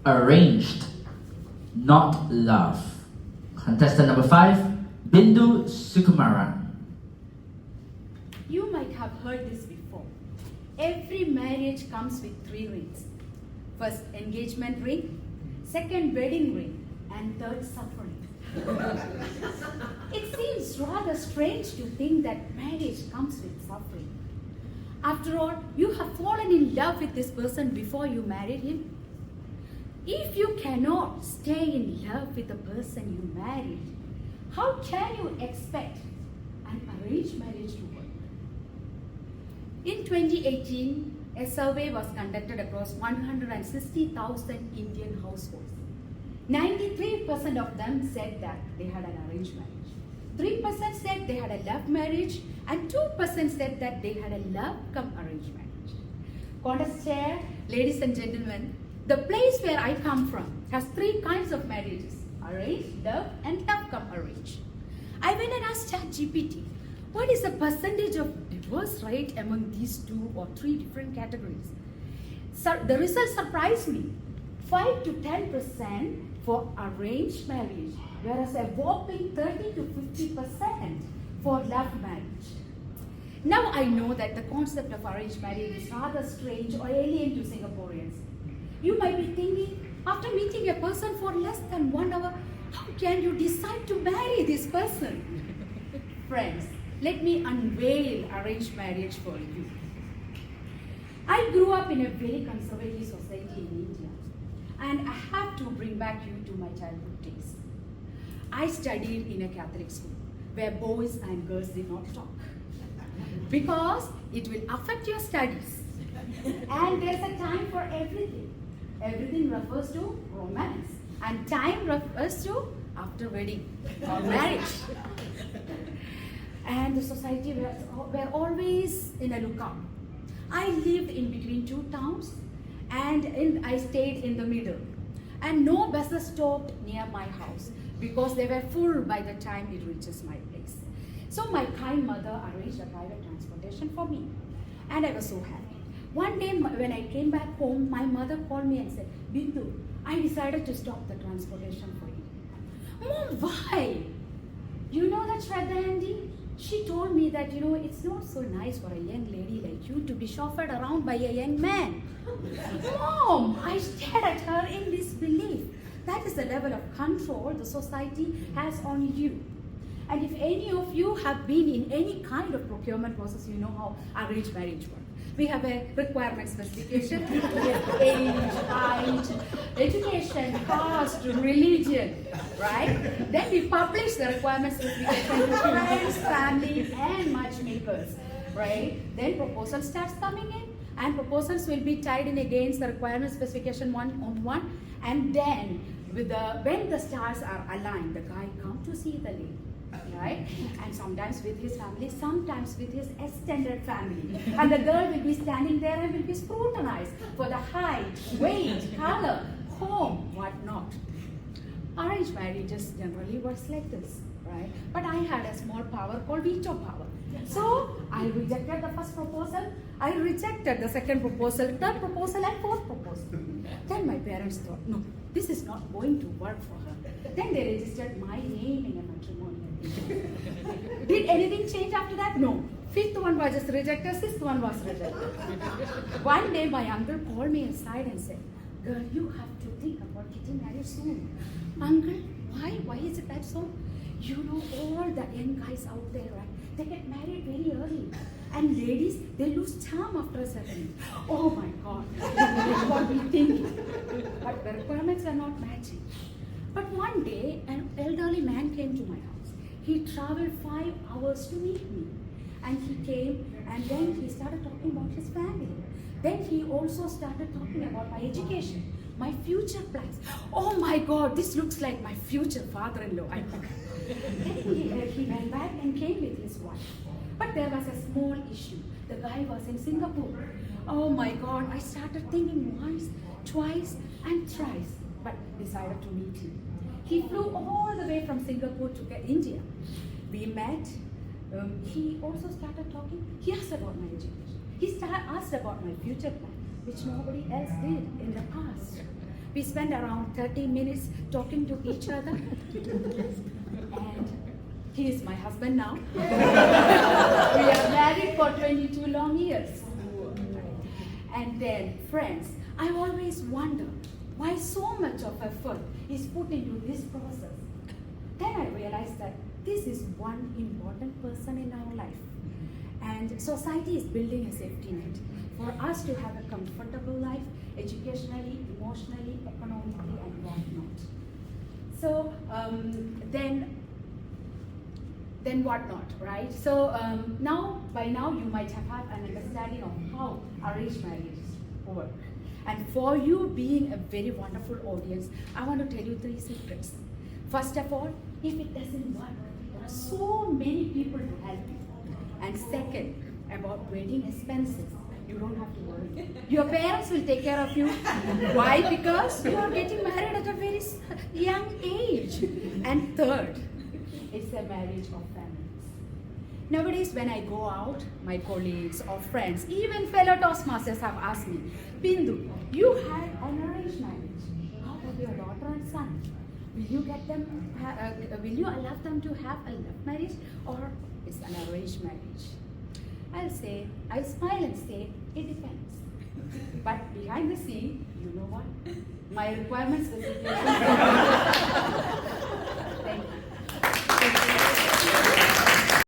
arranged, not love. Contestant number 5, Bindu Sukumaran. You might have heard this before. Every marriage comes with 3 rings. First, engagement ring, second, wedding ring, and third, suffering. It seems rather strange to think that marriage comes with suffering. After all, you have fallen in love with this person before you married him. If you cannot stay in love with the person you married, how can you expect an arranged marriage to work? In 2018, a survey was conducted across 160,000 Indian households. 93% of them said that they had an arranged marriage. 3% said they had a love marriage, and 2% said that they had a love come arranged marriage. Contest chair, ladies and gentlemen, the place where I come from has 3 kinds of marriages: arranged, love, and love come arranged. I went and asked ChatGPT, what is the percentage of divorce rate among these 2 or 3 different categories? So the results surprised me. 5 to 10% for arranged marriage, whereas a whopping 30 to 50% for love marriage. Now I know that the concept of arranged marriage is rather strange or alien to Singaporeans. You might be thinking, after meeting a person for less than 1 hour, how can you decide to marry this person? Friends, let me unveil arranged marriage for you. I grew up in a very conservative society in India, and I have to bring back you to my childhood days. I studied in a Catholic school where boys and girls did not talk because it will affect your studies. And there's a time for everything. Everything refers to romance, and time refers to after wedding or marriage. And the society were always in a lookout. I lived in between 2 towns, and I stayed in the middle. And no buses stopped near my house because they were full by the time it reaches my place. So my kind mother arranged a private transportation for me, and I was so happy. One day when I came back home, my mother called me and said, Bindu, I decided to stop the transportation for you. Mom, why? You know that Shraddha Auntie? She told me that, it's not so nice for a young lady like you to be chauffeured around by a young man. Mom, I stared at her in disbelief. That is the level of control the society has on you. And if any of you have been in any kind of procurement process, you know how arranged marriage works. We have a requirement specification with age, height, education, caste, religion, right? Then we publish the requirement specification to friends, family, and matchmakers, right? Then proposal starts coming in, and proposals will be tied in against the requirement specification one, and then when the stars are aligned, the guy comes to see the lady. Right? And sometimes with his family, sometimes with his extended family. And the girl will be standing there and will be scrutinized for the height, weight, color, home, whatnot. Arranged marriages generally works like this, right? But I had a small power called veto power. So I rejected the first proposal, I rejected the second proposal, third proposal, and fourth proposal. Then my parents thought, no, this is not going to work for her. Then they registered my name in a matrimonial. Did anything change after that? No. Fifth one was just rejected, sixth one was rejected. One day my uncle called me aside and said, girl, you have to think about getting married soon. Uncle, why? Why is it that so? You know all the young guys out there, right? They get married very early. And ladies, they lose charm after a certain age. Oh my God. What we thinking. But the requirements are not matching. But one day, an elderly man came to my house. He traveled 5 hours to meet me. And he came, and then he started talking about his family. Then he also started talking about my education, my future plans. Oh my God, this looks like my future father-in-law. Then he went back and came with his wife. But there was a small issue. The guy was in Singapore. Oh my God, I started thinking once, twice, and thrice, but decided to meet him. He flew all the way from Singapore to India. We met. He also started talking. He asked about my education. He asked about my future plan, which nobody else did in the past. We spent around 30 minutes talking to each other. And he is my husband now. We are married for 22 long years. And then, friends, I always wonder why so much of effort is put into this process. Then I realized that this is one important person in our life. And society is building a safety net for us to have a comfortable life, educationally, emotionally, economically, and whatnot. So then whatnot, right? So by now you might have had an understanding of how arranged marriages work. And for you being a very wonderful audience, I want to tell you 3 secrets. First of all, if it doesn't work, there are so many people to help you. And second, about wedding expenses, you don't have to worry. Your parents will take care of you. Why? Because you are getting married at a very young age. And third, it's a marriage of families. Nowadays, when I go out, my colleagues or friends, even fellow toastmasters have asked me, Bindu, you had an arranged marriage. How about your daughter and son? Will you allow them to have a love marriage, or it's an arranged marriage? I'll smile and say, it depends. But behind the scene, you know what? My requirements, the situation.